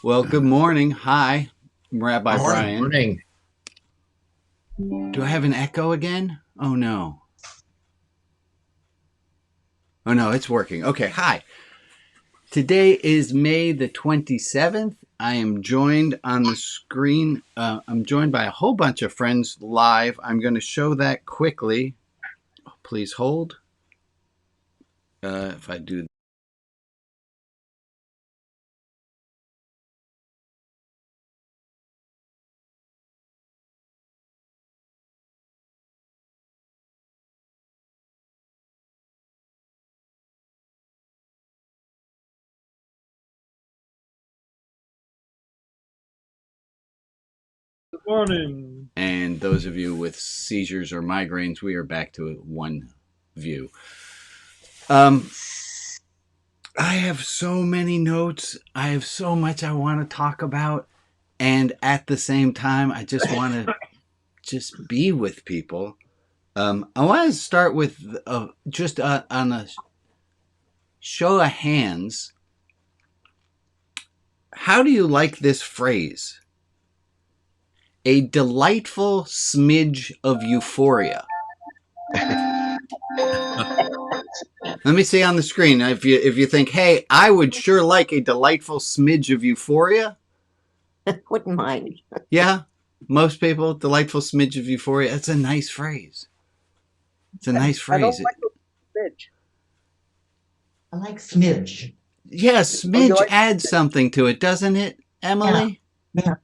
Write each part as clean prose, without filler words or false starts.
Well, good morning. Hi, I'm Rabbi Morning, Brian. morning. Do I have an echo again? Oh no. Oh no, it's working. Okay, hi. Today is May the 27th. I am joined on the screen. I'm joined by a whole bunch of friends live. I'm going to show that quickly. Please hold. If I do. Good morning. And those of you with seizures or migraines, we are back to one view. I have so many notes. I have so much I want to talk about. And at the same time, I just want to just be with people. I want to start with just on a show of hands. How do you like this phrase? A delightful smidge of euphoria. Let me see on the screen if you think, hey, I would sure like a delightful smidge of euphoria. Wouldn't mind. Yeah, most people, delightful smidge of euphoria. That's a nice phrase. It's a nice I don't phrase. like the smidge. I like smidge. Yeah, Oh, you smidge like adds something to it, doesn't it, Emily? Yeah,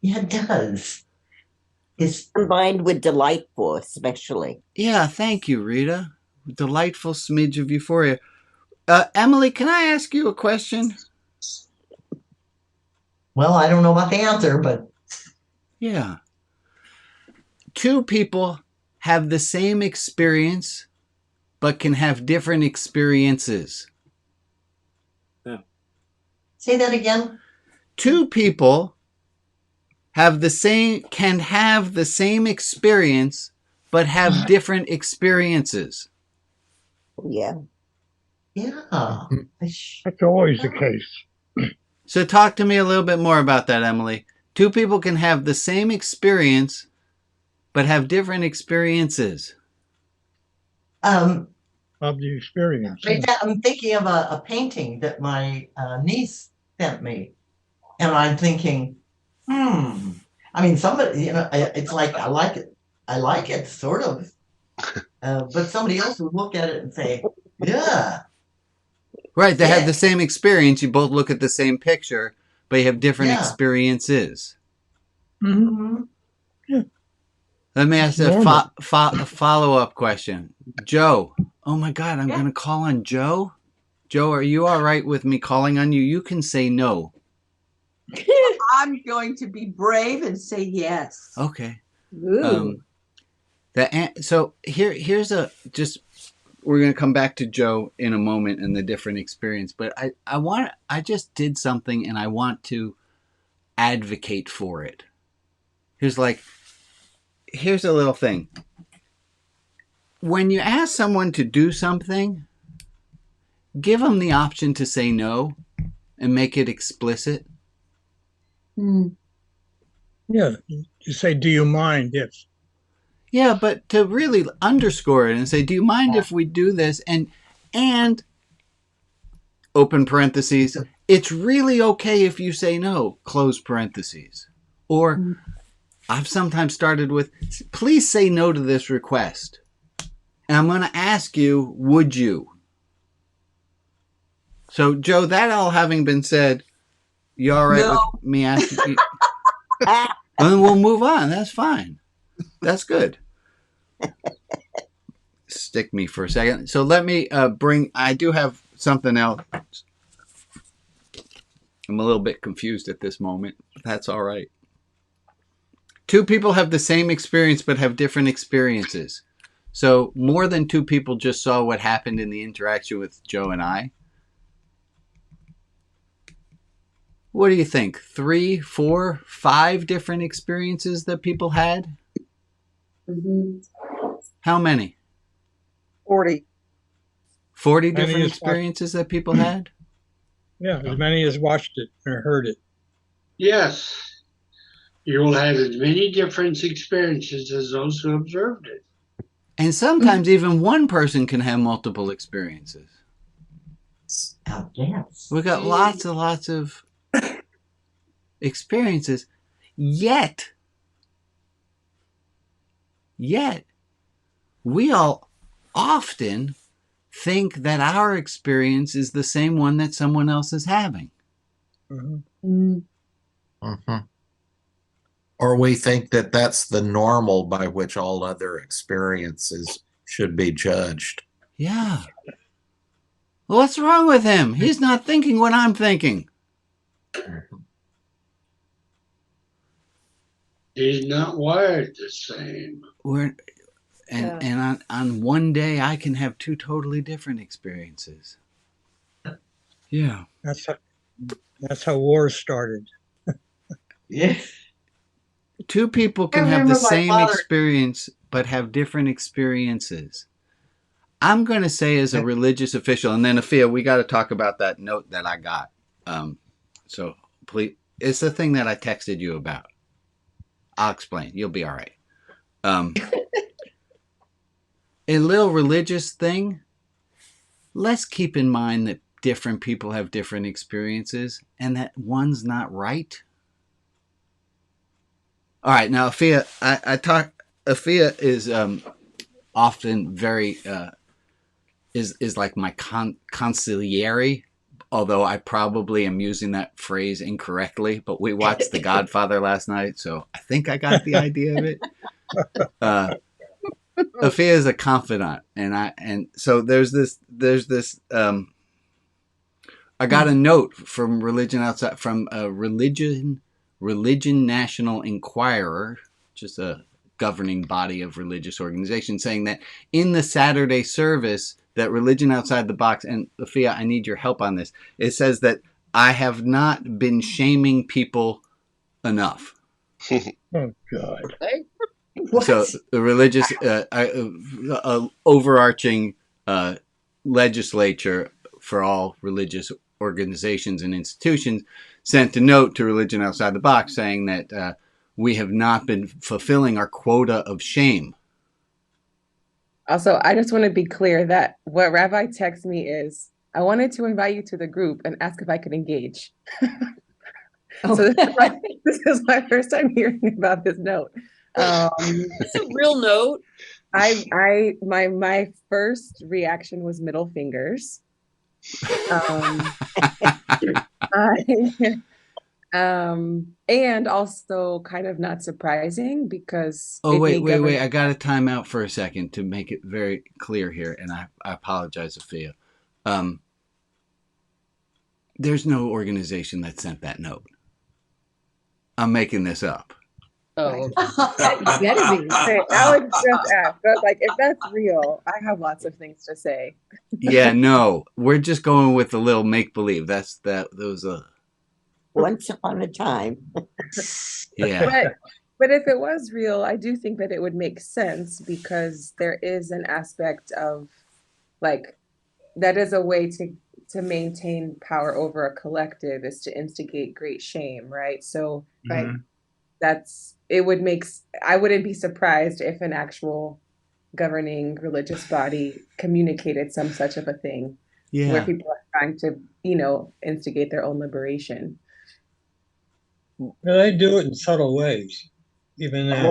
it does. It's Combined with delightful, especially. Yeah, thank you, Rita. Delightful smidge of euphoria. Emily, can I ask you a question? well, I don't know about the answer, but Yeah. Two people have the same experience, but can have different experiences. say that again. Two people can have the same experience, but have different experiences. Yeah. Yeah. That's always the case. So talk to me a little bit more about that, Emily. Two people can have the same experience, but have different experiences. Um, Of the experience. I'm thinking of a painting that my niece sent me, and I'm thinking, I mean, somebody, it's like I like it. I like it, sort of. But somebody else would look at it and say, yeah. Right, they have the Sick. same experience. You both look at the same picture, but you have different Yeah. experiences. Mm-hmm. Let me ask Normal. a follow-up question. Joe. Oh my God, I'm going to call on Joe. Joe, are you all right with me calling on you? You can say no. I'm going to be brave and say yes. Okay. Ooh. So here's a just we're going to come back to Joe in a moment and the different experience, but I just did something and I want to advocate for it. Here's a little thing. When you ask someone to do something, give them the option to say no and make it explicit. Yeah. You say, do you mind if? Yeah, but to really underscore it and say, "Do you mind if we do this?" and open parentheses, it's really okay if you say no, close parentheses. Or I've sometimes started with, please say no to this request. And I'm going to ask you, would you? So, Joe, that all having been said, you all right No. with me asking you? And we'll move on. That's fine. That's good. Stick me for a second. So let me I do have something else. I'm a little bit confused at this moment. That's all right. Two people have the same experience but have different experiences. So more than two people just saw what happened in the interaction with Joe and I. What do you think? 3, 4, 5 different experiences that people had? How many? 40. 40 Many different as experiences that people had? Yeah, as many as watched it or heard it. Yes, you will have as many different experiences as those who observed it. And sometimes even one person can have multiple experiences. Oh, yes. We've got lots and lots of experiences, yet we all often think that our experience is the same one that someone else is having. Mhm. Or we think that that's the normal by which all other experiences should be judged. Yeah. What's wrong with him? He's not thinking what I'm thinking. He's not wired the same. And on one day I can have two totally different experiences. Yeah. That's how wars started. Yeah. Two people can I have the remember my same father- experience but have different experiences. I'm going to say as a religious official, and then Afia, we got to talk about that note that I got. So please, it's the thing that I texted you about. I'll explain. You'll be all right. A little religious thing. Let's keep in mind that different people have different experiences and that one's not right. All right. Now, Afia, Afia is often very, is like my consigliere, although I probably am using that phrase incorrectly, but we watched The Godfather last night, so I think I got the idea of it. Afia is a confidant, and so there's this I got a note from Religion Outside, from a Religion National Enquirer, just a governing body of religious organizations, saying that in the Saturday service that Religion Outside the Box, and Afia, I need your help on this. It says that I have not been shaming people enough. Oh God. What? So the religious, overarching legislature for all religious organizations and institutions sent a note to Religion Outside the Box saying that we have not been fulfilling our quota of shame. Also, I just want to be clear that what Rabbi texted me is, I wanted to invite you to the group and ask if I could engage. So this is my first time hearing about this note. It's a real note. My first reaction was middle fingers. And also kind of not surprising because wait, I got to time out for a second to make it very clear here, and I apologize, Afia. There's no organization that sent that note. I'm making this up. Oh, you better be. I was just asked. I was like, if that's real, I have lots of things to say. Yeah, no, we're just going with a little make believe. Those Once upon a time. yeah. But if it was real, I do think that it would make sense because there is an aspect of like that is a way to maintain power over a collective is to instigate great shame, right? So I wouldn't be surprised if an actual governing religious body communicated some such of a thing where people are trying to, instigate their own liberation. They do it in subtle ways, even now.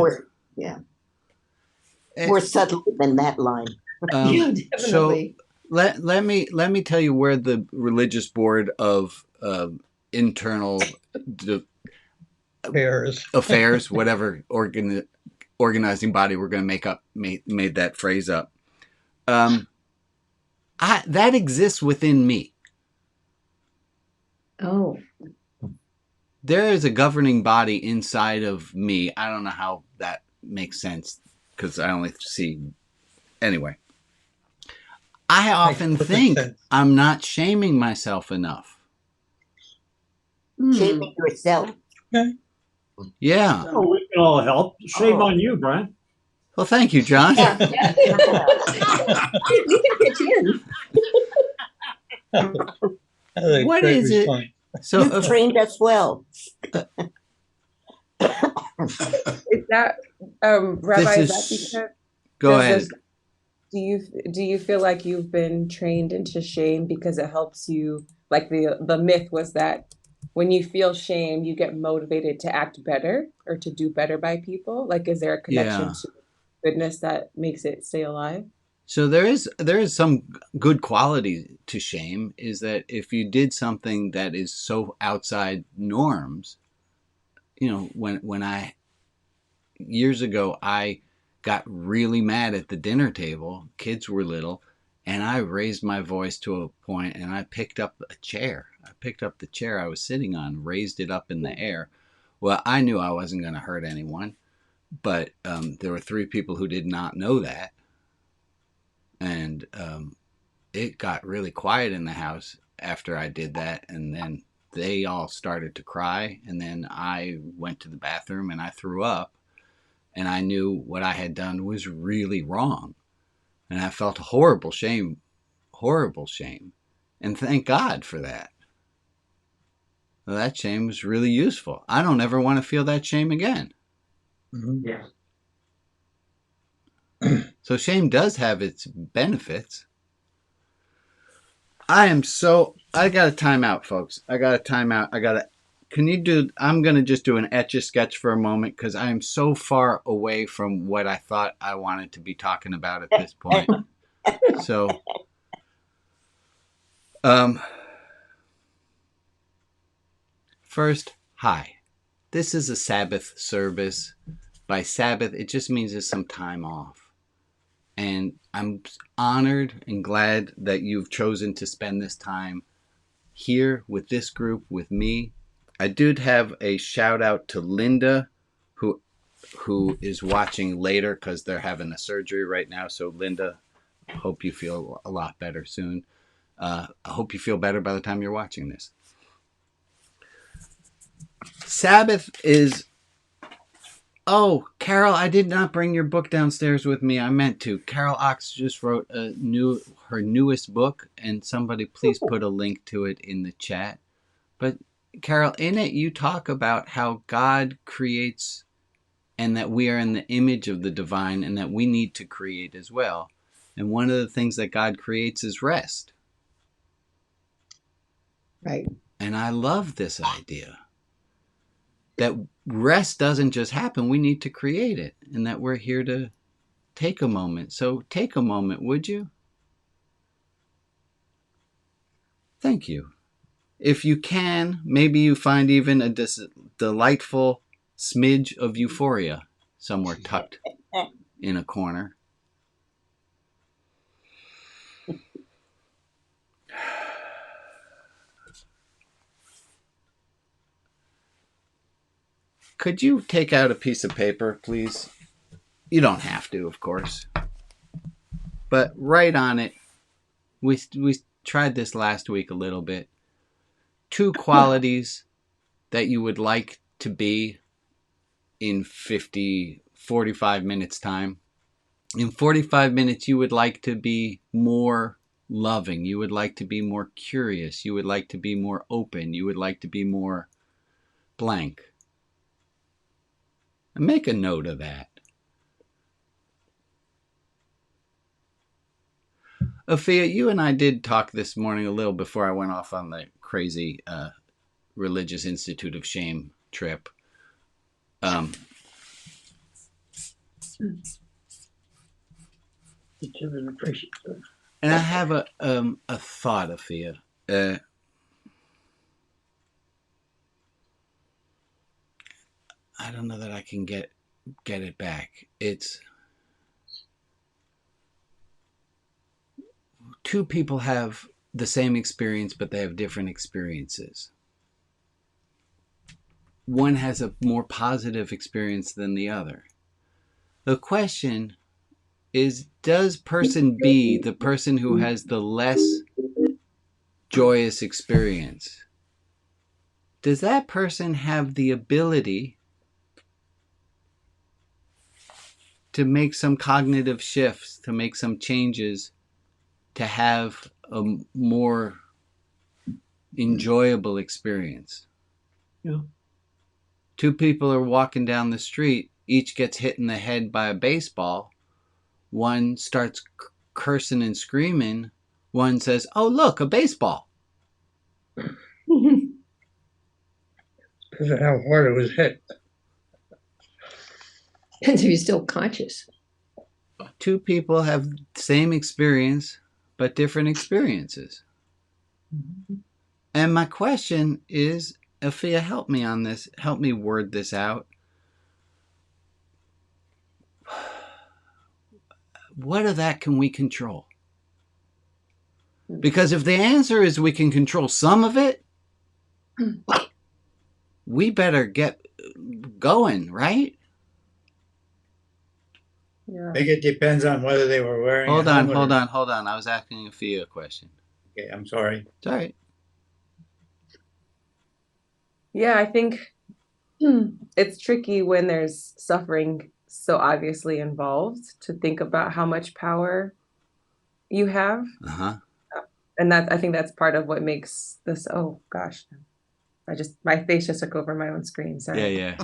More subtle than that line. Yeah, definitely. So let me tell you where the religious board of internal affairs, whatever organizing body we're going to made that phrase up. That exists within me. oh, There is a governing body inside of me. I don't know how that makes sense because I only see. Anyway, I often think I'm not shaming myself enough. Shaming yourself. Yeah. Oh, we can all help. Shame on you, Brian. Well, thank you, John. we can pitch in. What is it? So You've trained us well. Is that Rabbi, is that because go does ahead. this do you feel like you've been trained into shame because it helps you, like the myth was that when you feel shame, you get motivated to act better or to do better by people? Like, is there a connection Yeah. to goodness that makes it stay alive? So there is some good quality to shame, is that if you did something that is so outside norms, when I years ago I got really mad at the dinner table, kids were little, and I raised my voice to a point and I picked up a chair. I picked up the chair I was sitting on, raised it up in the air. Well, I knew I wasn't going to hurt anyone, but there were three people who did not know that. And it got really quiet in the house after I did that. And then they all started to cry. And then I went to the bathroom and I threw up. And I knew what I had done was really wrong. And I felt horrible shame. And thank God for that. Well, that shame was really useful. I don't ever want to feel that shame again. Mhm. Yeah. So shame does have its benefits. I got a timeout, folks. I got a timeout. I'm going to just do an Etch-a-Sketch for a moment because I am so far away from what I thought I wanted to be talking about at this point. So, first, hi. This is a Sabbath service. By Sabbath, it just means there's some time off. And I'm honored and glad that you've chosen to spend this time here with this group, with me. I did have a shout out to Linda, who is watching later because they're having a surgery right now. So Linda, hope you feel a lot better soon. I hope you feel better by the time you're watching this. Sabbath is... Oh, Carol, I did not bring your book downstairs with me. I meant to. Carol Ox just wrote her newest book, and somebody please put a link to it in the chat. But Carol, in it you talk about how God creates and that we are in the image of the divine and that we need to create as well. And one of the things that God creates is rest. Right. And I love this idea that rest doesn't just happen. We need to create it, and that we're here to take a moment. So take a moment, would you? Thank you. If you can, maybe you find even a delightful smidge of euphoria somewhere tucked in a corner. Could you take out a piece of paper, please? You don't have to, of course. But write on it. We tried this last week a little bit. 2 qualities that you would like to be in 45 minutes time. In 45 minutes, you would like to be more loving. You would like to be more curious. You would like to be more open. You would like to be more blank. And make a note of that. Ophia, you and I did talk this morning a little before I went off on the crazy Religious Institute of Shame trip. And I have a thought, Ophia. I don't know that I can get it back. It's 2 people have the same experience, but they have different experiences. One has a more positive experience than the other. The question is, does person B, the person who has the less joyous experience, does that person have the ability to make some cognitive shifts, to make some changes, to have a more enjoyable experience. Yeah. Two people are walking down the street, each gets hit in the head by a baseball. One starts cursing and screaming. One says, "Oh, look, a baseball." Because of how hard it was hit. Depends if you're still conscious. Two people have same experience, but different experiences. And my question is, Afia, help me on this. Help me word this out. What of that can we control? Because if the answer is we can control some of it, we better get going, right? Yeah. I think it depends on whether they were wearing Hold a on, helmet hold or- on, hold on. I was asking Afia a question. Okay, I'm sorry. It's all right. Yeah, I think it's tricky when there's suffering so obviously involved to think about how much power you have. Uh-huh. And I think that's part of what makes this, oh gosh, my face just took over my own screen. Sorry. Yeah.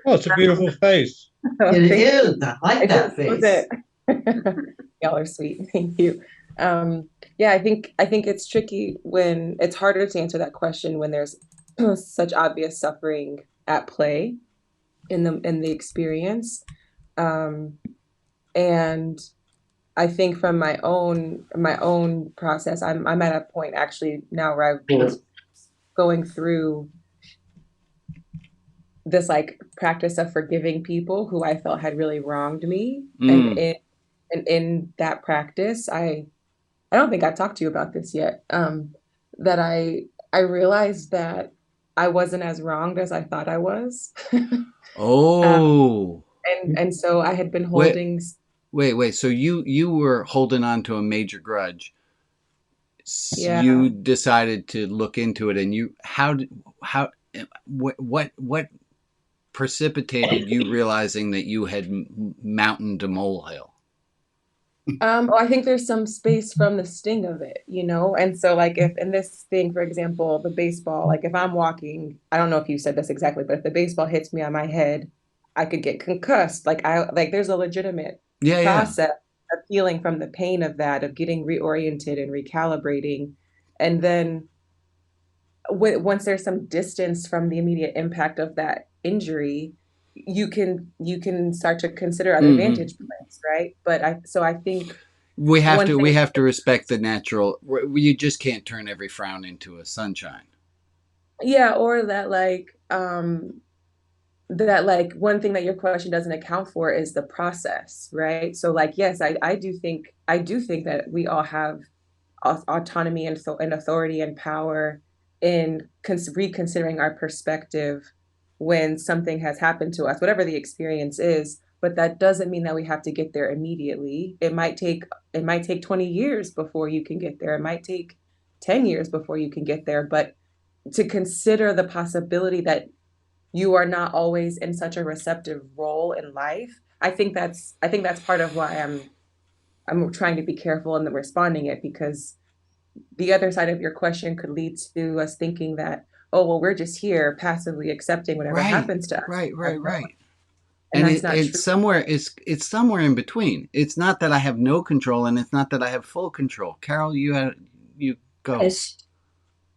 Oh, it's a beautiful face. It is. I like that Was face. it? Y'all are sweet. Thank you. Yeah, I think it's tricky when it's harder to answer that question when there's such obvious suffering at play in the experience. And I think from my own process, I'm at a point actually now where I'm going through this like practice of forgiving people who I felt had really wronged me. And in that practice, I don't think I've talked to you about this yet. That I realized that I wasn't as wronged as I thought I was. Oh. And so I had been holding. Wait. So you were holding on to a major grudge. Yeah. You decided to look into it, and what precipitated you realizing that you had mountained a molehill? I think there's some space from the sting of it, and so like if in this thing, for example, the baseball, like if I'm walking, I don't know if you said this exactly, but if the baseball hits me on my head, I could get concussed. Like there's a legitimate process of healing from the pain of that, of getting reoriented and recalibrating. And then once there's some distance from the immediate impact of that injury, you can start to consider other vantage points, right? But I think we have to respect the natural. You just can't turn every frown into a sunshine. Yeah, or that one thing that your question doesn't account for is the process, right? So like, yes, I do think that we all have autonomy and authority and power in reconsidering our perspective when something has happened to us, whatever the experience is. But that doesn't mean that we have to get there immediately. It might take 20 years before you can get there. It might take 10 years before you can get there. But to consider the possibility that you are not always in such a receptive role in life, I think that's part of why I'm trying to be careful in the responding it, because the other side of your question could lead to us thinking that, oh, well, we're just here passively accepting whatever happens to us. Right. And it's somewhere in between. It's not that I have no control, and it's not that I have full control. Carol, you go. Yes.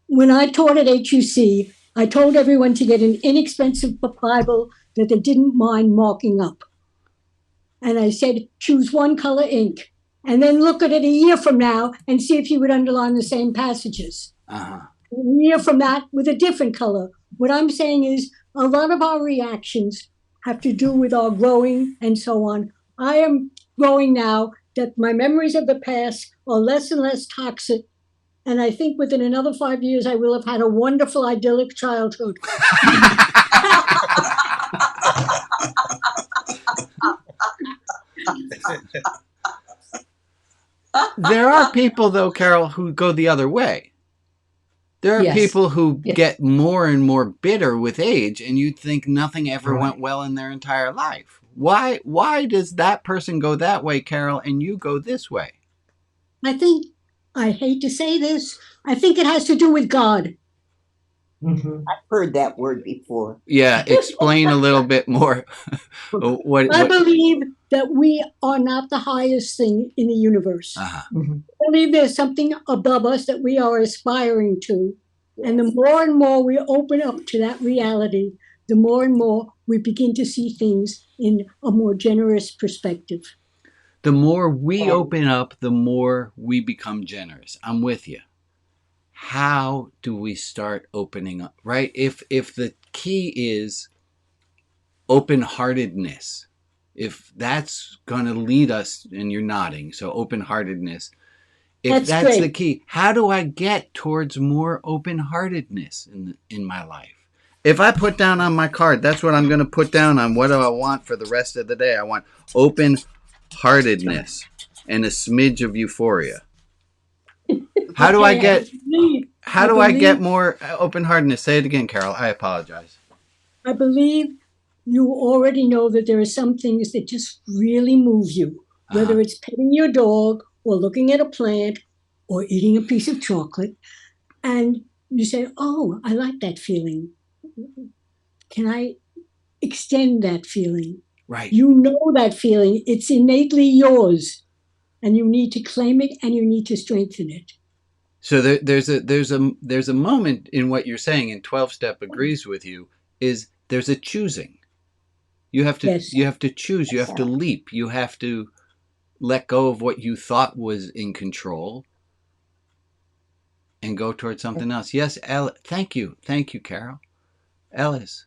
When I taught at HUC, I told everyone to get an inexpensive Bible that they didn't mind marking up. And I said, choose one color ink, and then look at it a year from now and see if you would underline the same passages. Uh-huh. A year from that with a different color. What I'm saying is a lot of our reactions have to do with our growing and so on. I am growing now that my memories of the past are less and less toxic. And I think within another 5 years, I will have had a wonderful, idyllic childhood. There are people, though, Carol, who go the other way. There are people who get more and more bitter with age, and you'd think nothing ever went well in their entire life. Why does that person go that way, Carol, and you go this way? I think I hate to say this, I think it has to do with God. Mhm. I've heard that word before. Yeah, explain a little bit more. I believe that we are not the highest thing in the universe. Uh-huh. Mhm. I believe there's something above us that we are aspiring to. And the more and more we open up to that reality, the more and more we begin to see things in a more generous perspective. The more we open up, the more we become generous. I'm with you. How do we start opening up, right? If the key is open-heartedness, if that's going to lead us, and you're nodding, so open-heartedness, if that's the key, how do I get towards more open-heartedness in my life? If I put down on my card, that's what I'm going to put down on. What do I want for the rest of the day? I want open-heartedness and a smidge of euphoria. How do I get more open-heartedness? Say it again, Carol. I apologize. I believe you already know that there are some things that just really move you, whether it's petting your dog or looking at a plant or eating a piece of chocolate. And you say, oh, I like that feeling. Can I extend that feeling? Right. You know that feeling. It's innately yours. And you need to claim it and you need to strengthen it. So there's a moment in what you're saying, and 12-step agrees with you, is there's a choosing. You have to choose, you have to leap, you have to let go of what you thought was in control and go towards something else. Yes, thank you, Carol. Ellis.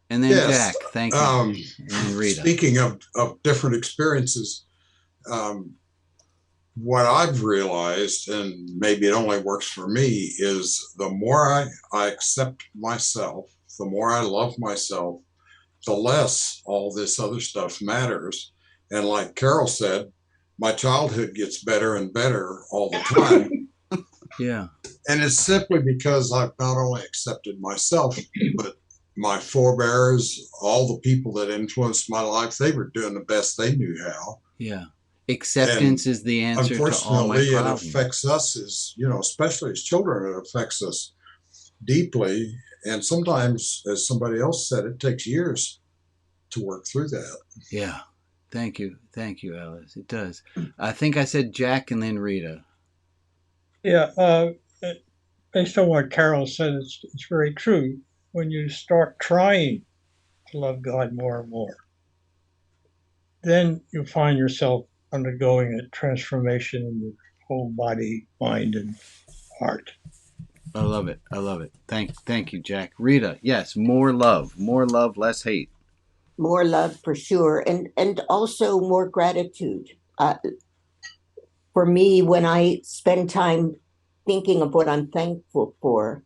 And then Jack, thank you. And then Rita. Speaking of different experiences, what I've realized, and maybe it only works for me, is the more I accept myself, the more I love myself, the less all this other stuff matters. And like Carol said, my childhood gets better and better all the time. Yeah. And it's simply because I've not only accepted myself, but my forebears, all the people that influenced my life, they were doing the best they knew how. Yeah. Acceptance is the answer to all my problems. Unfortunately, it affects us as, especially as children, it affects us deeply. And sometimes, as somebody else said, it takes years to work through that. Yeah. Thank you, Alice. It does. I think I said Jack and then Rita. Yeah. Based on what Carol said, it's very true. When you start trying to love God more and more, then you find yourself undergoing a transformation in your whole body, mind, and heart. I love it. Thank you, Jack. Rita, yes, more love, less hate. More love for sure, and also more gratitude. For me, when I spend time thinking of what I'm thankful for,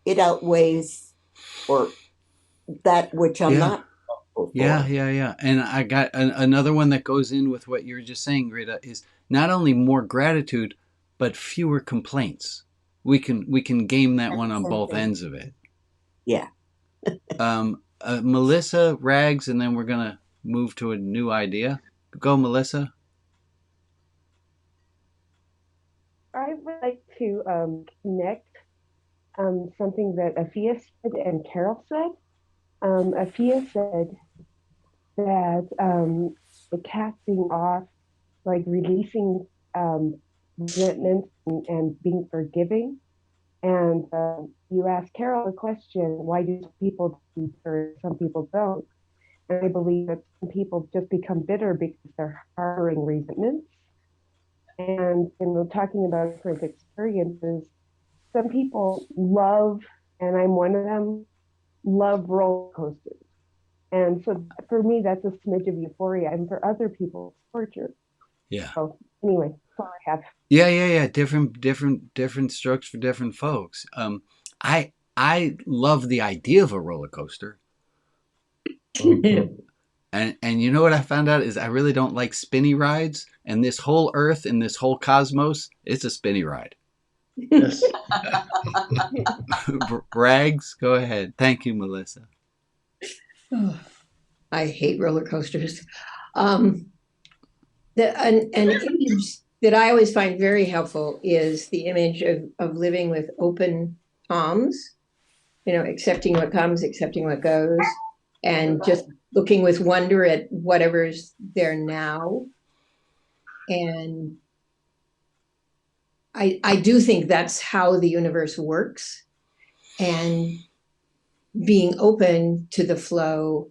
it outweighs or that which I'm not thankful for. Yeah. And I got another one that goes in with what you were just saying, Rita, is not only more gratitude, but fewer complaints. We can game that one on both ends of it. Yeah. Melissa, Rags, and then we're gonna move to a new idea. Go, Melissa. I would like to connect something that Afia said and Carol said. Afia said that the casting off, like releasing resentment and being forgiving. And you asked Carol a question, why do some people do bitter, some people don't? And I believe that some people just become bitter because they're harboring resentments. And talking about different experiences, some people love, and I'm one of them, love roller coasters. And so for me, that's a smidge of euphoria. And for other people, it's torture. Yeah. So anyway, that's all I have. Yeah. Different strokes for different folks. I love the idea of a roller coaster. And you know what I found out is I really don't like spinny rides. And this whole Earth and this whole cosmos, it's a spinny ride. Yes. Rags, go ahead. Thank you, Melissa. Oh, I hate roller coasters. An image that I always find very helpful is the image of living with open palms, accepting what comes, accepting what goes, and just looking with wonder at whatever's there now. And I do think that's how the universe works. And being open to the flow,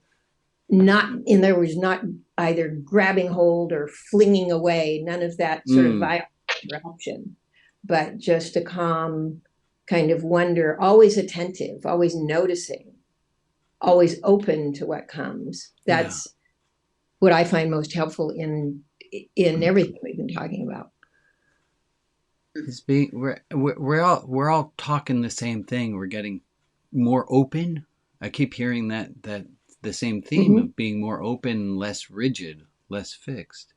not, in other words, not either grabbing hold or flinging away, none of that sort of violent interruption, but just a calm kind of wonder, always attentive, always noticing, always open to what comes. That's what I find most helpful in everything we've been talking about. We're all talking the same thing. We're getting more open. I keep hearing that the same theme of being more open, less rigid, less fixed.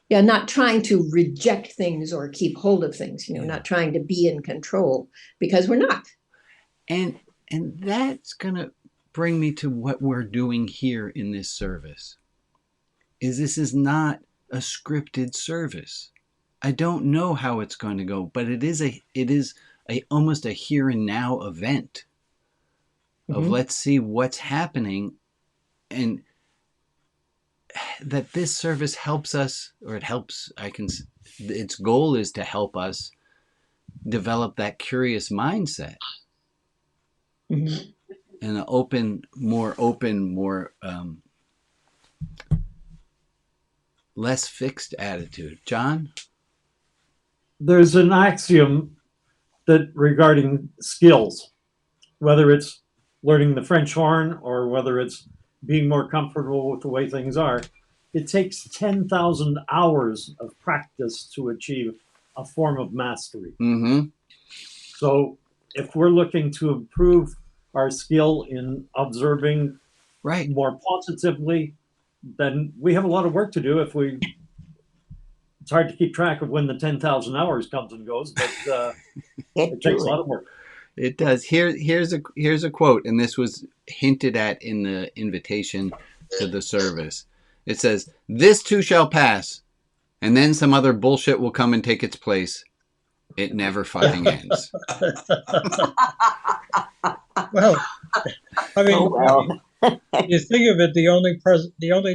Yeah, not trying to reject things or keep hold of things, not trying to be in control, because we're not. And that's gonna bring me to what we're doing here in this service. This is not a scripted service. I don't know how it's going to go, but it is almost a here and now event of let's see what's happening, and that this service helps us, or its goal is to help us develop that curious mindset and an more less fixed attitude. John? There's an axiom that regarding skills, whether it's learning the French horn or whether it's being more comfortable with the way things are, it takes 10,000 hours of practice to achieve a form of mastery. So if we're looking to improve our skill in observing more positively, then we have a lot of work to do. It's hard to keep track of when the 10,000 hours comes and goes, but it takes a lot of work. It does. Here's a quote, and this was hinted at in the invitation to the service. It says, "This too shall pass, and then some other bullshit will come and take its place. It never fucking ends." Well, I mean, you think of it, the only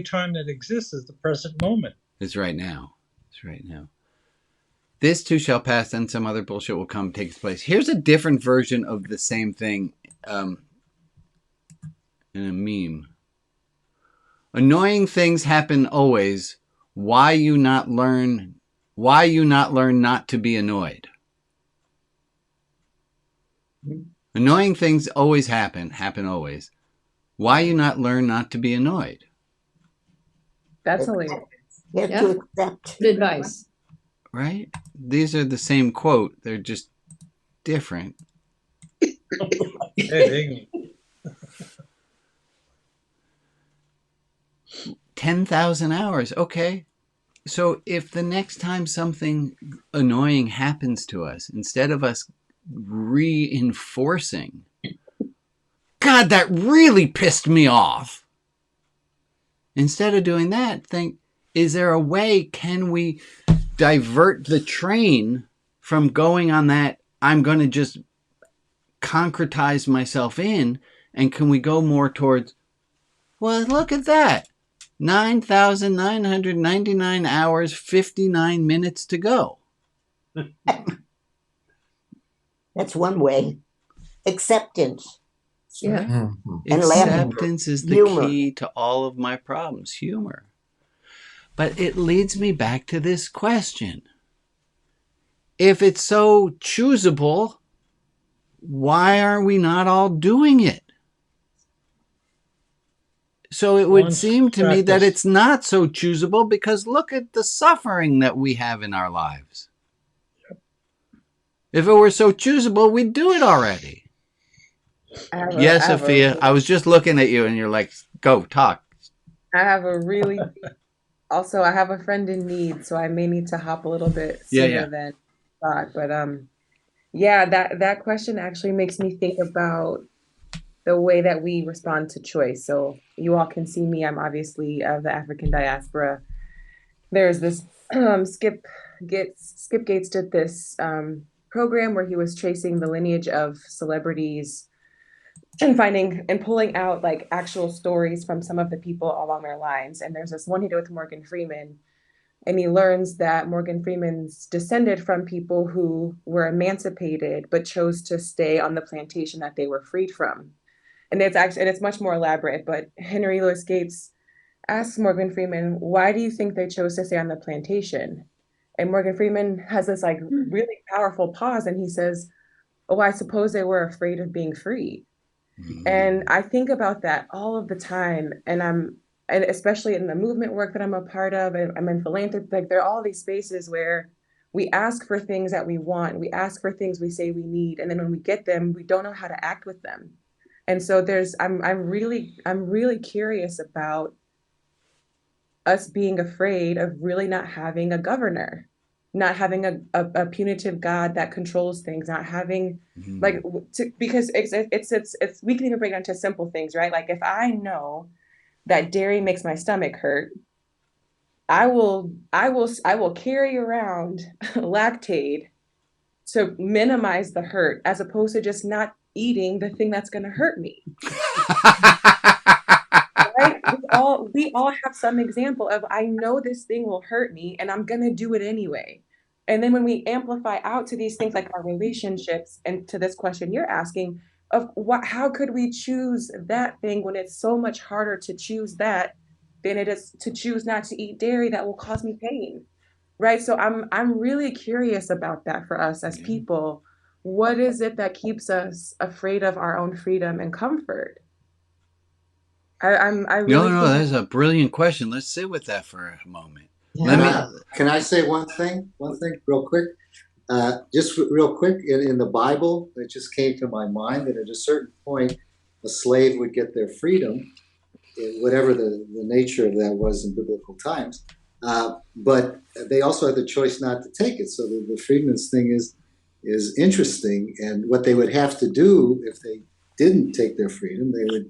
time that exists is the present moment. It's right now. It's right now. This too shall pass, then some other bullshit will come and take its place. Here's a different version of the same thing in a meme. Annoying things happen always. Why you not learn not to be annoyed? Annoying things always happen always. Why you not learn not to be annoyed? That's hilarious. You have to accept. Good advice. Right? These are the same quote. They're just different. 10,000 hours. Okay. So if the next time something annoying happens to us, instead of us reinforcing, God, that really pissed me off. Instead of doing that, think, is there a way, can we divert the train from going on that, I'm going to just concretize myself in, and can we go more towards, well, look at that. 9,999 hours, 59 minutes to go. That's one way. Acceptance. Yeah. And acceptance is the key to all of my problems. Humor. But it leads me back to this question. If it's so choosable, why are we not all doing it? So it would seem to me that it's not so choosable, because look at the suffering that we have in our lives. If it were so choosable, we'd do it already. Yes, Sophia, I was just looking at you and you're like, go, talk. I have a really, also, I have a friend in need, so I may need to hop a little bit sooner than thought. But yeah, that question actually makes me think about the way that we respond to choice. So you all can see me. I'm obviously of the African diaspora. There's this Skip Skip Gates did this program where he was tracing the lineage of celebrities and finding and pulling out like actual stories from some of the people along their lines. And there's this one he did with Morgan Freeman, and he learns that Morgan Freeman's descended from people who were emancipated but chose to stay on the plantation that they were freed from. And it's much more elaborate, but Henry Louis Gates asks Morgan Freeman, why do you think they chose to stay on the plantation? And Morgan Freeman has this like really powerful pause, and he says, oh, I suppose they were afraid of being free. And I think about that all of the time, and especially in the movement work that I'm a part of, and I'm in philanthropy, like there are all these spaces where we ask for things that we want, we ask for things we say we need, and then when we get them, we don't know how to act with them. And so I'm really curious about us being afraid of really not having a governor, not having a punitive God that controls things, not having because it's we can even break down to simple things, right? Like if I know that dairy makes my stomach hurt, I will carry around Lactaid to minimize the hurt, as opposed to just not eating the thing that's going to hurt me. Right? We all have some example of, I know this thing will hurt me and I'm going to do it anyway. And then when we amplify out to these things like our relationships, and to this question you're asking of how could we choose that thing when it's so much harder to choose that than it is to choose not to eat dairy that will cause me pain. Right? So I'm really curious about that for us as people. What is it that keeps us afraid of our own freedom and comfort? I really No, that's a brilliant question. Let's sit with that for a moment. Can I say one thing real quick? Just real quick, in the Bible, it just came to my mind that at a certain point, a slave would get their freedom, whatever the nature of that was in biblical times. But they also had the choice not to take it. So the freedman's thing is interesting. And what they would have to do if they didn't take their freedom, they would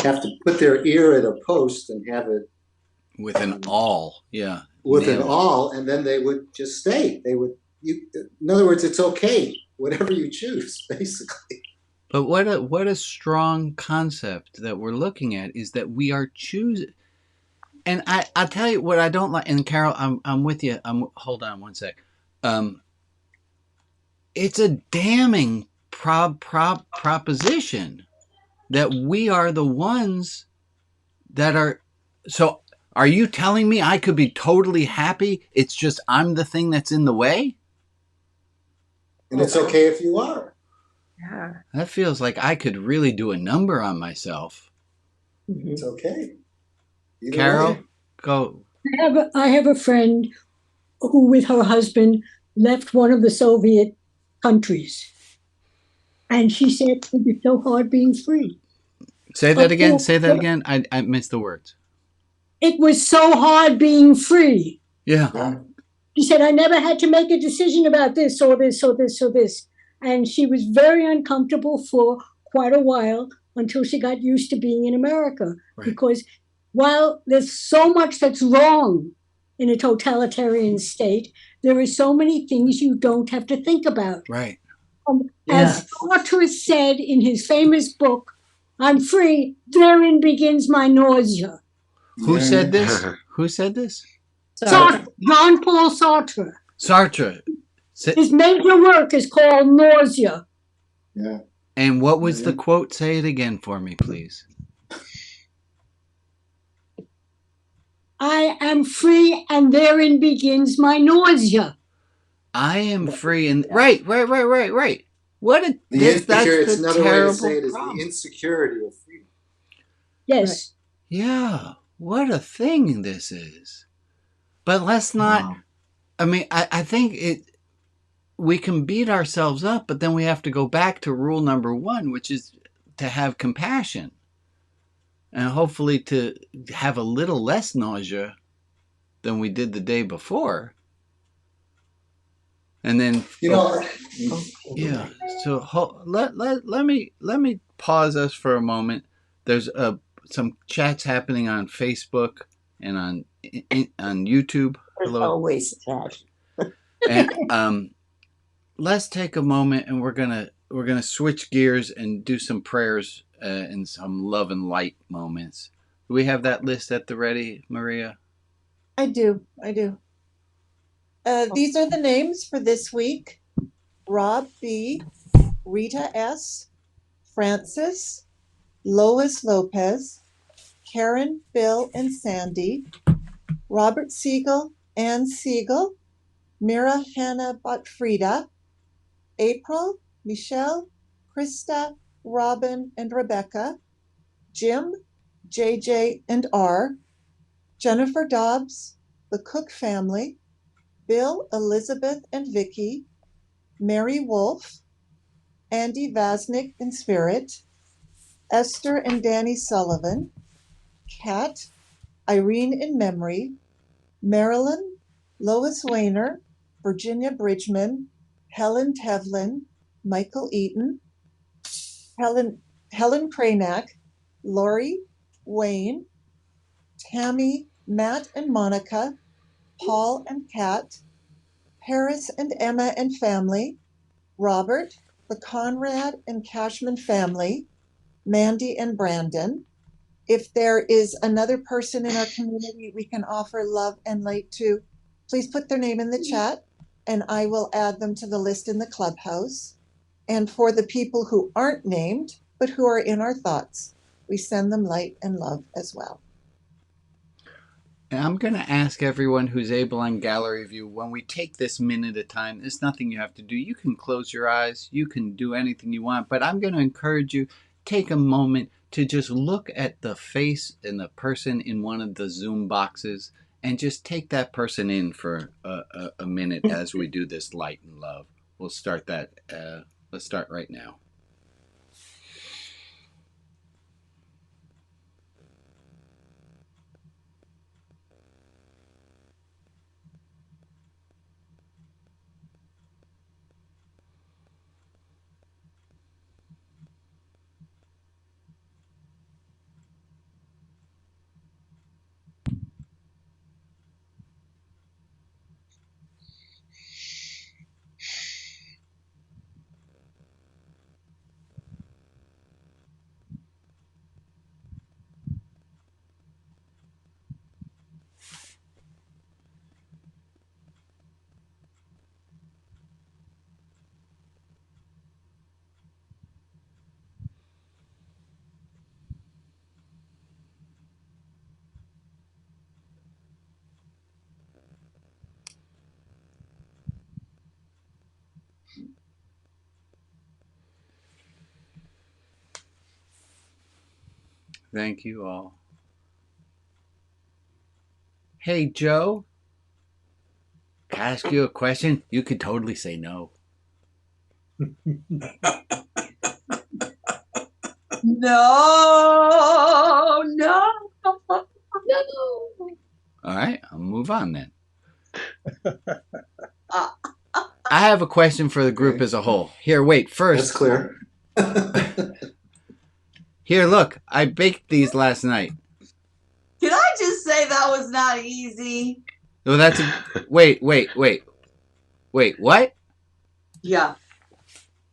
have to put their ear at a post and have it with an awl, yeah. With an awl, and then they would just stay. They would. In other words, it's okay, whatever you choose, basically. But what a strong concept that we're looking at is that we are choosing. And I'll tell you what I don't like. And Carol, I'm with you. Hold on one sec. It's a damning proposition that we are the ones that are. So are you telling me I could be totally happy? It's just I'm the thing that's in the way? And it's okay if you are. Yeah. That feels like I could really do a number on myself. It's okay. Either Carol, way. go. I have a friend who, with her husband, left one of the Soviet countries. And she said it would be so hard being free. Say that again. Say that again. I missed the words. It was so hard being free. Yeah. She said, I never had to make a decision about this or this or this or this. And she was very uncomfortable for quite a while until she got used to being in America. Right. Because while there's so much that's wrong in a totalitarian state, there are so many things you don't have to think about. Right. As Sartre said in his famous book, I'm free, therein begins my nausea. Who said this? Who said this? Sartre, Jean-Paul Sartre. Sartre. His major work is called Nausea. Yeah. And what was the quote? Say it again for me, please. I am free, and therein begins my nausea. I am free, and right. What a it's another way to say it is the insecurity of freedom. Yes. Right. Yeah. What a thing this is. But let's not. Wow. I mean, I think we can beat ourselves up, but then we have to go back to rule number one, which is to have compassion. And hopefully to have a little less nausea than we did the day before. And then, yeah. So let me pause us for a moment. There's some chats happening on Facebook and on YouTube. There's always chat. And let's take a moment, and we're gonna switch gears and do some prayers and some love and light moments. Do we have that list at the ready, Maria? I do. These are the names for this week: Rob B., Rita S., Francis, Lois Lopez, Karen, Bill, and Sandy, Robert Siegel, Ann Siegel, Mira Hannah Botfrida, April, Michelle, Krista, Robin, and Rebecca, Jim, JJ, and R, Jennifer Dobbs, the Cook family, Bill, Elizabeth, and Vicky, Mary Wolf, Andy Vasnick in spirit, Esther and Danny Sullivan, Kat, Irene in memory, Marilyn, Lois Weiner, Virginia Bridgman, Helen Tevlin, Michael Eaton, Helen Kranak, Lori, Wayne, Tammy, Matt and Monica, Paul and Kat, Paris and Emma and family, Robert, the Conrad and Cashman family, Mandy and Brandon. If there is another person in our community we can offer love and light to, please put their name in the chat and I will add them to the list in the clubhouse. And for the people who aren't named, but who are in our thoughts, we send them light and love as well. And I'm going to ask everyone who's able on gallery view, when we take this minute at a time, there's nothing you have to do. You can close your eyes. You can do anything you want. But I'm going to encourage you, take a moment to just look at the face and the person in one of the Zoom boxes and just take that person in for a minute as we do this light and love. We'll start that. Let's start right now. Thank you all. Hey, Joe, can I ask you a question? You could totally say no. No, no, no. All right, I'll move on then. I have a question for the group as a whole. Here, wait, first. That's clear. Here, look, I baked these last night. Can I just say that was not easy? No, that's a... Wait, what? Yeah.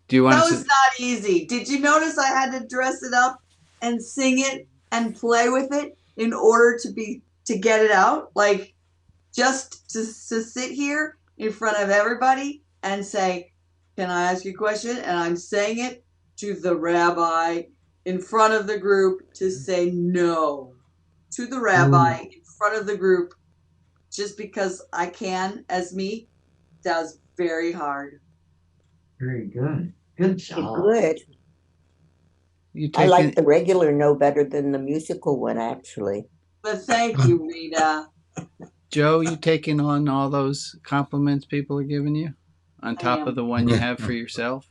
Do you want That to... was not easy. Did you notice I had to dress it up and sing it and play with it in order to get it out? Like, just to sit here in front of everybody and say, can I ask you a question? And I'm saying it to the rabbi in front of the group to say no to the rabbi in front of the group just because I can as me. That was very hard. Very good. Good job. Good. I like the regular no better than the musical one, actually. But thank you, Rita. Joe, you taking on all those compliments people are giving you on top of the one you have for yourself?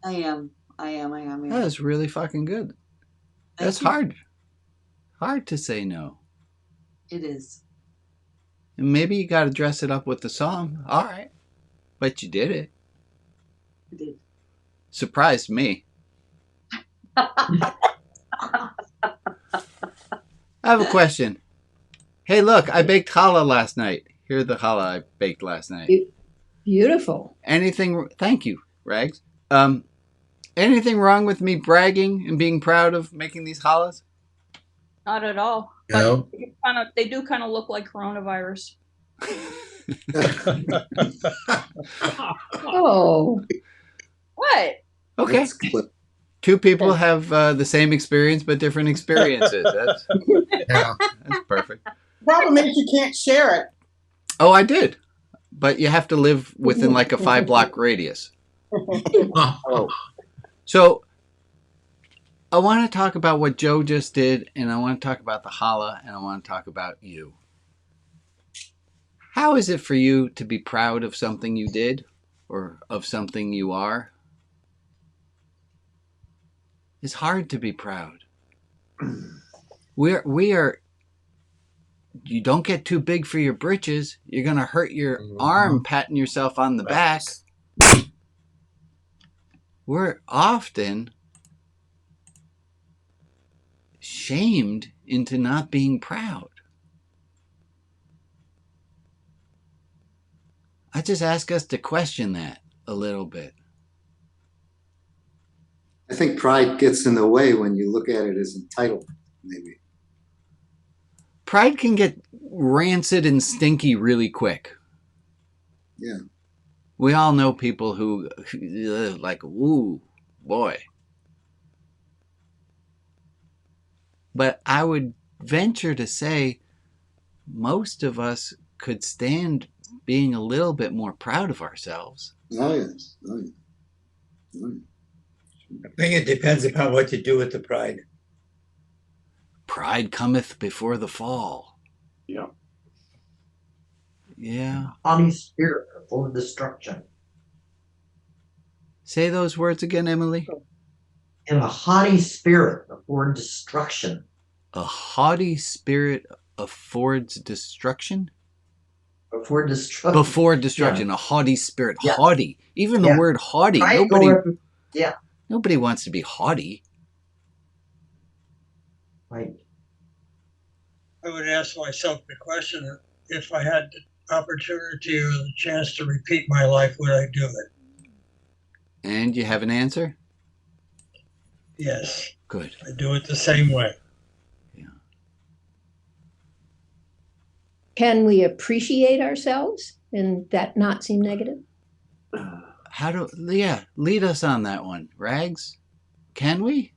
I am. That was really fucking good. That's hard. Hard to say no. It is. And maybe you got to dress it up with the song. All right. But you did it. I did. Surprised me. I have a question. Hey, look, I baked challah last night. Here's the challah I baked last night. Beautiful. Anything? Thank you, Rags. Anything wrong with me bragging and being proud of making these challahs? Not at all. No. But they do kind of look like coronavirus. Oh. What? Okay. Two people have the same experience but different experiences. That's perfect. Problem is you can't share it. Oh, I did. But you have to live within like a 5-block radius. So I want to talk about what Joe just did, and I want to talk about the challah, and I want to talk about you. How is it for you to be proud of something you did or of something you are? It's hard to be proud. We are. You don't get too big for your britches. You're going to hurt your arm patting yourself on the back. We're often shamed into not being proud. I just ask us to question that a little bit. I think pride gets in the way when you look at it as entitlement, maybe. Pride can get rancid and stinky really quick. Yeah. We all know people who like, ooh, boy. But I would venture to say most of us could stand being a little bit more proud of ourselves. Oh, yes. Oh, yes. Oh, yes. I think it depends upon what you do with the pride. Pride cometh before the fall. Yeah. Yeah. Haughty spirit before destruction. Say those words again, Emily. And a haughty spirit before destruction. A haughty spirit affords destruction? Before destruction. Before destruction. Yeah. A haughty spirit. Yeah. Haughty. Even the word haughty. Nobody wants to be haughty. Right. I would ask myself the question, if I had the opportunity or the chance to repeat my life, would I do it? And you have an answer? Yes. Good. I do it the same way. Can we appreciate ourselves and that not seem negative? Lead us on that one. Rags, can we?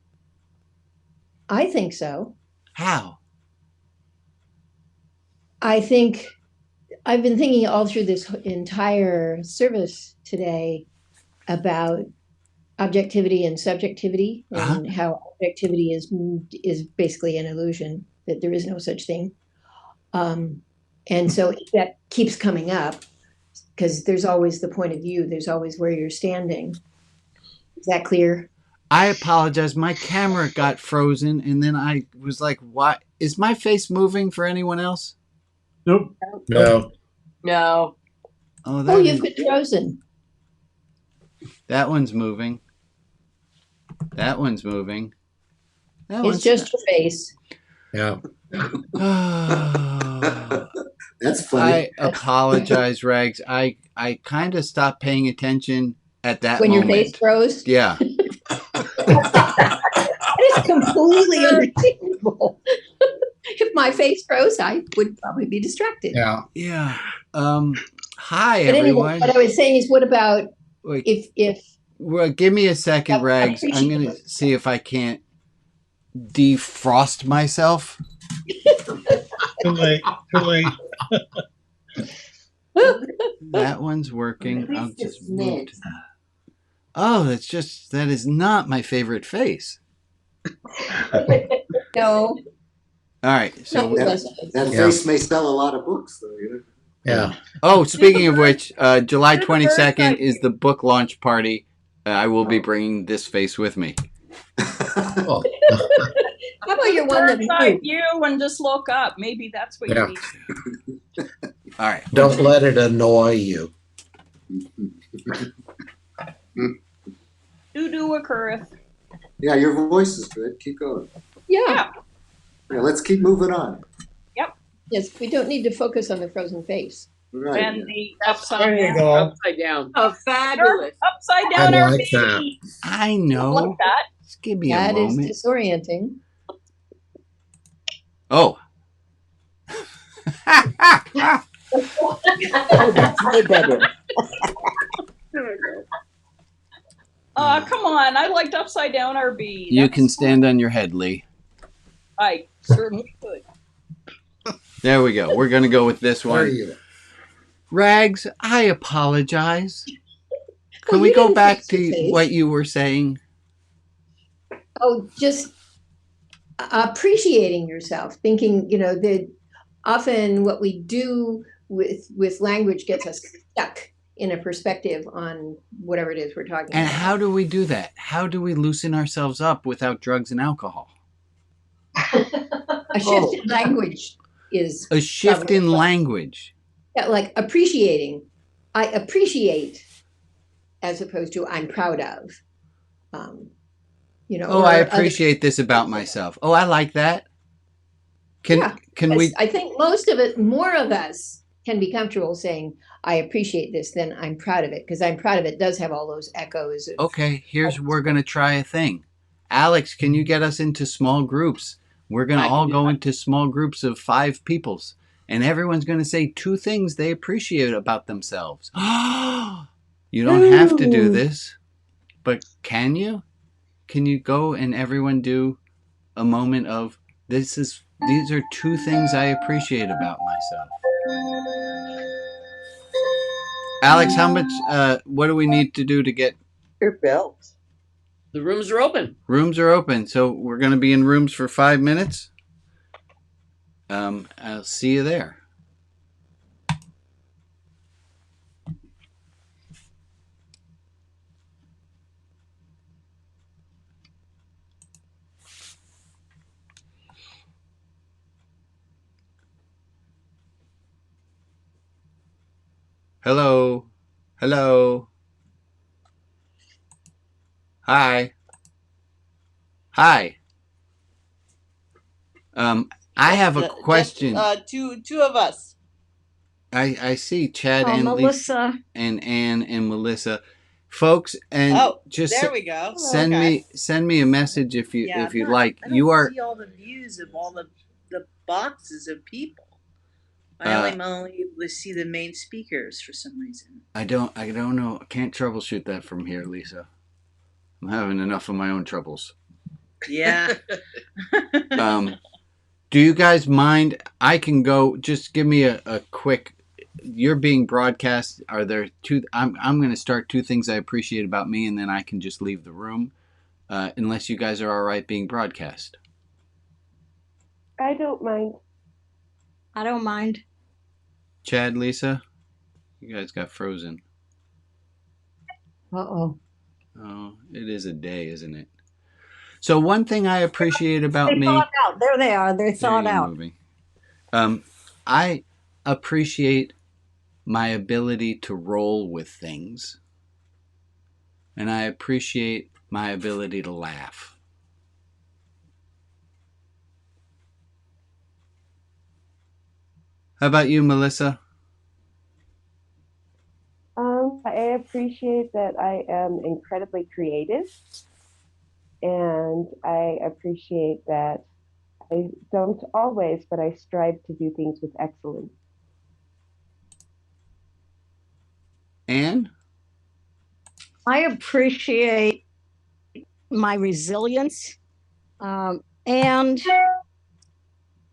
I think so. How? I think I've been thinking all through this entire service today about objectivity and subjectivity, and how objectivity is basically an illusion, that there is no such thing. And so that keeps coming up because there's always the point of view. There's always where you're standing. Is that clear? I apologize. My camera got frozen, and then I was like, "Why is my face moving for anyone else?" Nope. No. No. Oh, you've been frozen. That one's moving. That one's moving. It's just your face. Yeah. That's funny. I apologize, Rags. I kind of stopped paying attention at that when moment. Your face froze? Yeah. It's completely understandable. If my face froze, I would probably be distracted. Yeah. Yeah. Hi, but everyone. Anyway, what I was saying is, what about if well, give me a second, Rags. I'm going to see if I can't defrost myself. Too late. That one's working. I'll just move to that. Oh, that is not my favorite face. No. All right. So that face may sell a lot of books, though. You know? Yeah. Oh, speaking of which, July 22nd is the book launch party. I will be bringing this face with me. How about your one that moved? You and just look up. Maybe that's what you need. All right. Don't let it annoy you. Do occurreth. Yeah, your voice is good. Keep going. Yeah. Yeah, let's keep moving on. Yep. Yes, we don't need to focus on the frozen face. Right. And the upside There you down. go. Upside down. Oh, fabulous. Upside I down like RV. that. I Like know. that. Just give me a That is moment. disorienting. Oh. Oh, that's way better. Come on. I liked upside down RV. You can stand on your head, Lee. I certainly could. There we go. We're going to go with this Where are one. you? Rags, I apologize. Can Well, we you go didn't back fix your to face. what you were saying? Oh, just appreciating yourself, thinking, that often what we do with language gets us stuck in a perspective on whatever it is we're talking And about. how do we do that? How do we loosen ourselves up without drugs and alcohol? A shift in language is A shift probably in what- language. Yeah, like appreciating. I appreciate as opposed to I'm proud of. Oh, or I other- appreciate this about myself. Oh, I like that. Can we? I think most of it, more of us can be comfortable saying, I appreciate this than I'm proud of it, because I'm proud of it does have all those echoes. Okay, we're going to try a thing. Alex, can you get us into small groups? We're going to all go into small groups of 5 peoples, and everyone's going to say 2 things they appreciate about themselves. You don't have to do this, but can you? Can you go and everyone do a moment of these are 2 things I appreciate about myself? Alex, how much what do we need to do to get Your belt? The rooms are open. Rooms are open, so we're going to be in rooms for 5 minutes. I'll see you there. Hello. Hello. Hi. Hi. I have a question. Just, two of us. I see Chad and Melissa and Ann and Melissa, folks, and just there we go. Send me a message if you like. I don't You are see all the views of all the boxes of people. I'm only able to see the main speakers for some reason. I don't know. I can't troubleshoot that from here, Lisa. I'm having enough of my own troubles. Yeah. Do you guys mind? I can go. Just give me a quick. You're being broadcast. Are there 2? I'm going to start 2 things I appreciate about me, and then I can just leave the room, unless you guys are all right being broadcast. I don't mind. I don't mind. Chad, Lisa, you guys got frozen. Uh-oh. Oh, it is a day, isn't it? So one thing I appreciate about They me. thawed out. There they are. They're thawed out. Moving. I appreciate my ability to roll with things, and I appreciate my ability to laugh. How about you, Melissa? I appreciate that I am incredibly creative, and I appreciate that I don't always, but I strive to do things with excellence. Anne? I appreciate my resilience. And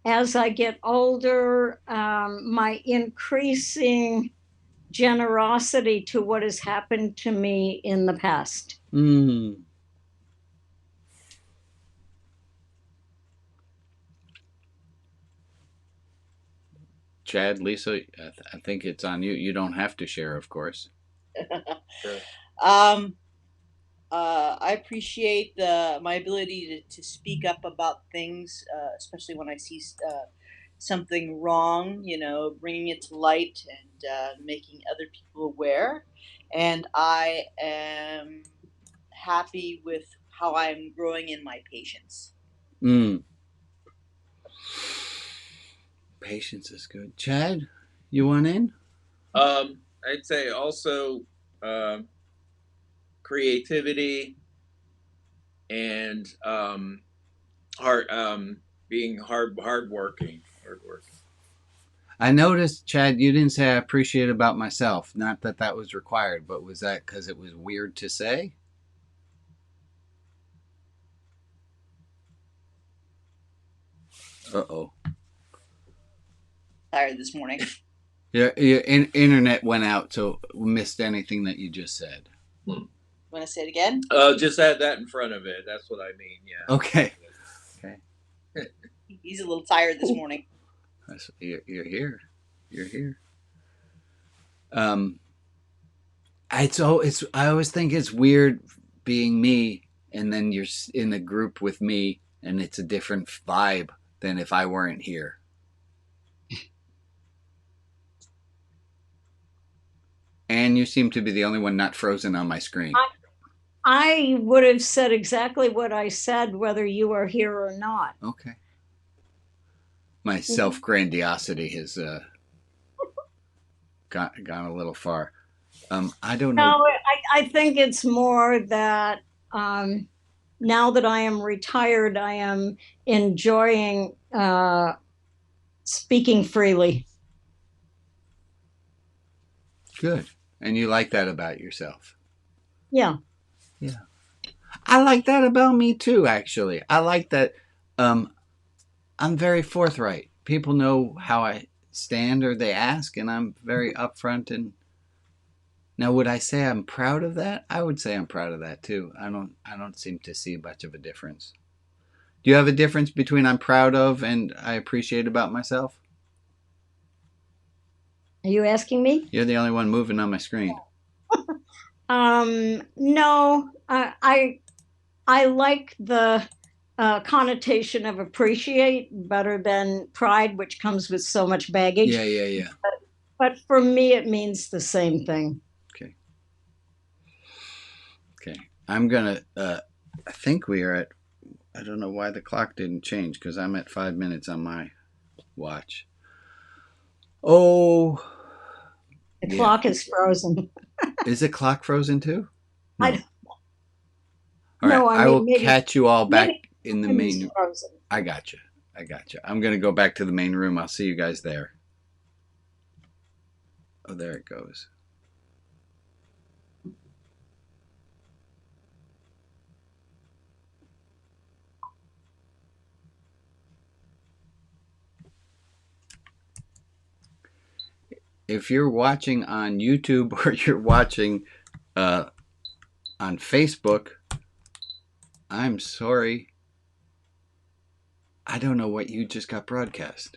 as I get older, my increasing generosity to what has happened to me in the past. Chad, Lisa, I think it's on you. You don't have to share, of course. I appreciate my ability to speak up about things, especially when I see something wrong, bringing it to light and making other people aware. And I am happy with how I'm growing in my patience. Patience is good. Chad, you want in? I'd say also creativity and being hardworking. I noticed, Chad, you didn't say I appreciate about myself. Not that that was required, but was that because it was weird to say? Uh-oh. Tired this morning. Your internet went out, so we missed anything that you just said. Want to say it again? Just add that in front of it. That's what I mean. Yeah. Okay. He's a little tired this morning. You're here. You're here. I always think it's weird being me, and then you're in a group with me, and it's a different vibe than if I weren't here. And you seem to be the only one not frozen on my screen. I would have said exactly what I said, whether you are here or not. Okay. My self-grandiosity has gone a little far. I don't know. No, I think it's more that now that I am retired, I am enjoying speaking freely. Good. And you like that about yourself? Yeah. Yeah. I like that about me too, actually. I like that I'm very forthright. People know how I stand or they ask, and I'm very upfront. And now, would I say I'm proud of that? I would say I'm proud of that too. I don't seem to see much of a difference. Do you have a difference between I'm proud of and I appreciate about myself? Are you asking me? You're the only one moving on my screen. No, I like the connotation of appreciate better than pride, which comes with so much baggage. Yeah. But for me, it means the same thing. Okay. I'm going to, I think we are at, I don't know why the clock didn't change because I'm at 5 minutes on my watch. Oh. The clock is frozen. Is the clock frozen too? No. I don't know. All right. No, I I mean, will maybe- catch you all back maybe in the it's main. frozen. I got you. I'm going to go back to the main room. I'll see you guys there. Oh, there it goes. If you're watching on YouTube or you're watching on Facebook, I'm sorry. I don't know what you just got broadcast.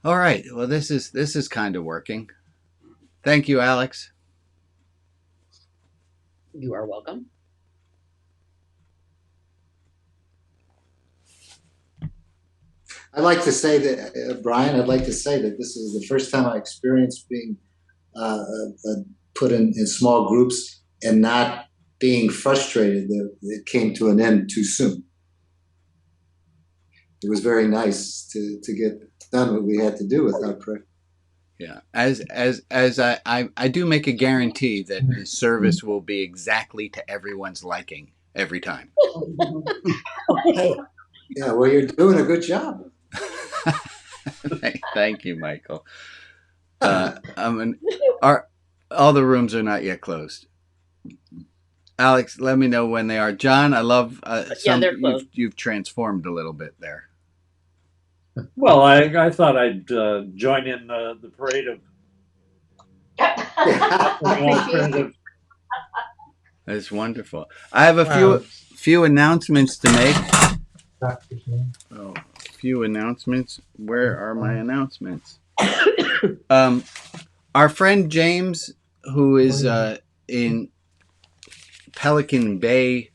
All right. Well, this is kind of working. Thank you, Alex. You are welcome. I'd like to say that, Brian, I'd like to say that this is the first time I experienced being put in small groups and not being frustrated that it came to an end too soon. It was very nice to get done what we had to do without pressure. Yeah, as I do make a guarantee that the service will be exactly to everyone's liking every time. Okay. Yeah, well, you're doing a good job. Thank you, Michael. All the rooms are not yet closed. Alex, let me know when they are. John, I love they're closed. You've transformed a little bit there. Well, I thought I'd join in the parade of alternative. That's wonderful. I have a few announcements to make. Oh, a few announcements. Where are my announcements? Our friend James, who is in Pelican Bay,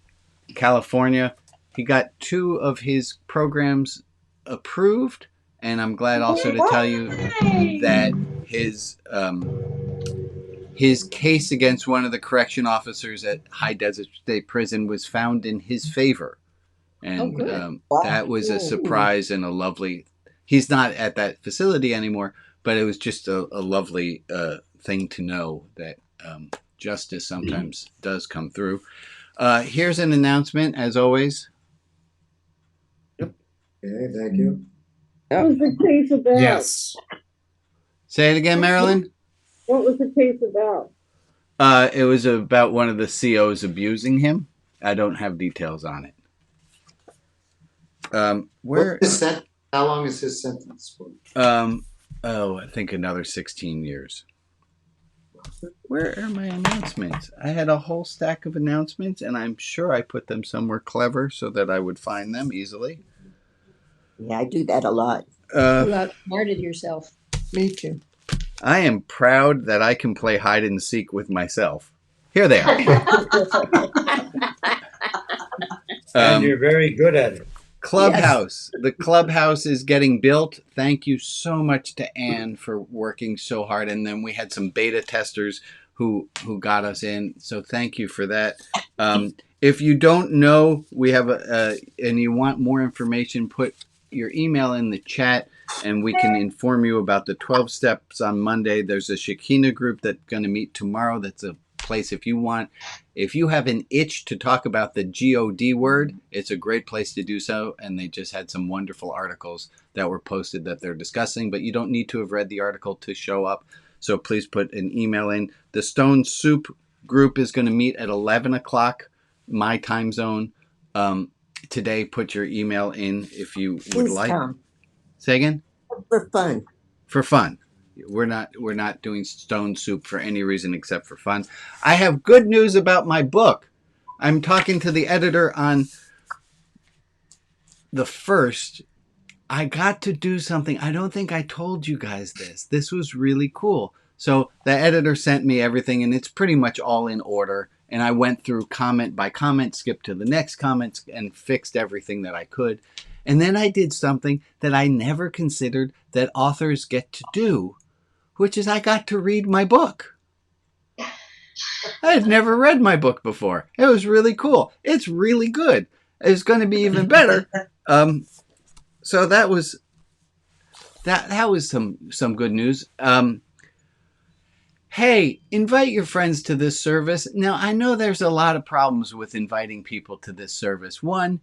California, he got 2 of his programs approved, and I'm glad also to tell you that his case against one of the correction officers at High Desert State Prison was found in his favor. And that was a surprise and a lovely. He's not at that facility anymore, but it was just a lovely thing to know that justice sometimes does come through. Here's an announcement, as always. Okay, thank you. What was the case about? Yes. Say it again, Marilyn. What was the case about? It was about one of the COs abusing him. I don't have details on it. Where? How long is his sentence for? I think another 16 years. Where are my announcements? I had a whole stack of announcements, and I'm sure I put them somewhere clever so that I would find them easily. Yeah, I do that a lot. You outsmarted yourself. Me too. I am proud that I can play hide and seek with myself. Here they are. And you're very good at it. Clubhouse. Yes. The clubhouse is getting built. Thank you so much to Anne for working so hard. And then we had some beta testers who got us in. So thank you for that. If you don't know, we have and you want more information, put your email in the chat and we can inform you about the 12 steps on Monday. There's a Shekinah group that's going to meet tomorrow. That's a place if you have an itch to talk about the God word, it's a great place to do so. And they just had some wonderful articles that were posted that they're discussing, but you don't need to have read the article to show up. So please put an email in. The Stone Soup group is going to meet at 11 o'clock, my time zone. Today, put your email in if you would like. Tom. Say again? For fun. For fun. We're not doing Stone Soup for any reason except for fun. I have good news about my book. I'm talking to the editor on the 1st. I got to do something. I don't think I told you guys this. This was really cool. So the editor sent me everything, and it's pretty much all in order. And I went through comment by comment, skipped to the next comments, and fixed everything that I could. And then I did something that I never considered that authors get to do, which is I got to read my book. I had never read my book before. It was really cool. It's really good. It's going to be even better. So that was some good news. Hey, invite your friends to this service. Now, I know there's a lot of problems with inviting people to this service. One,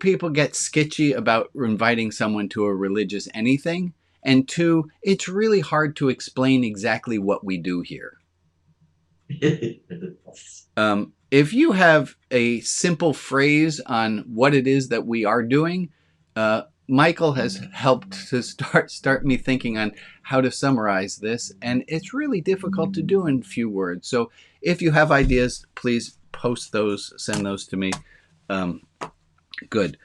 people get sketchy about inviting someone to a religious anything. And two, it's really hard to explain exactly what we do here. If you have a simple phrase on what it is that we are doing, Michael has helped to start me thinking on how to summarize this, and it's really difficult to do in few words. So if you have ideas, please post those, send those to me. Good.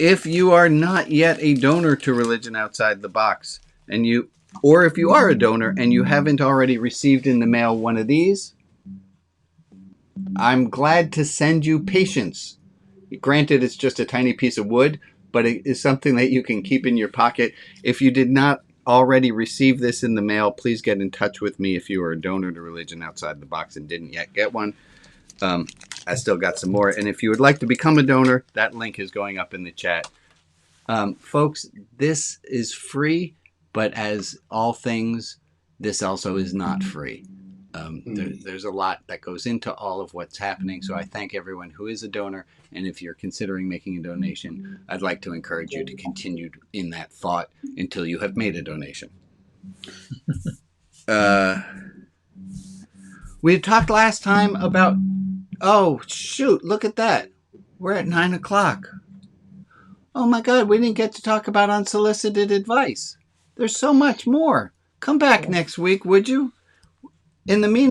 If you are not yet a donor to Religion Outside the Box, or if you are a donor and you haven't already received in the mail one of these, I'm glad to send you Patience. Granted, it's just a tiny piece of wood, but it is something that you can keep in your pocket. If you did not already receive this in the mail, please get in touch with me if you are a donor to Religion Outside the Box and didn't yet get one. I still got some more. And if you would like to become a donor, that link is going up in the chat. Folks, this is free, but as all things, this also is not free. There's a lot that goes into all of what's happening. So I thank everyone who is a donor. And if you're considering making a donation, I'd like to encourage you to continue in that thought until you have made a donation. We had talked last time about, oh, shoot, look at that. We're at 9 o'clock. Oh my God, we didn't get to talk about unsolicited advice. There's so much more. Come back next week, would you? In the meantime,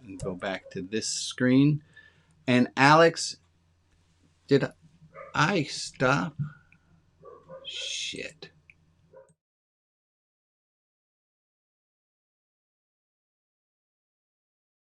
and go back to this screen. And Alex, did I stop? Shit.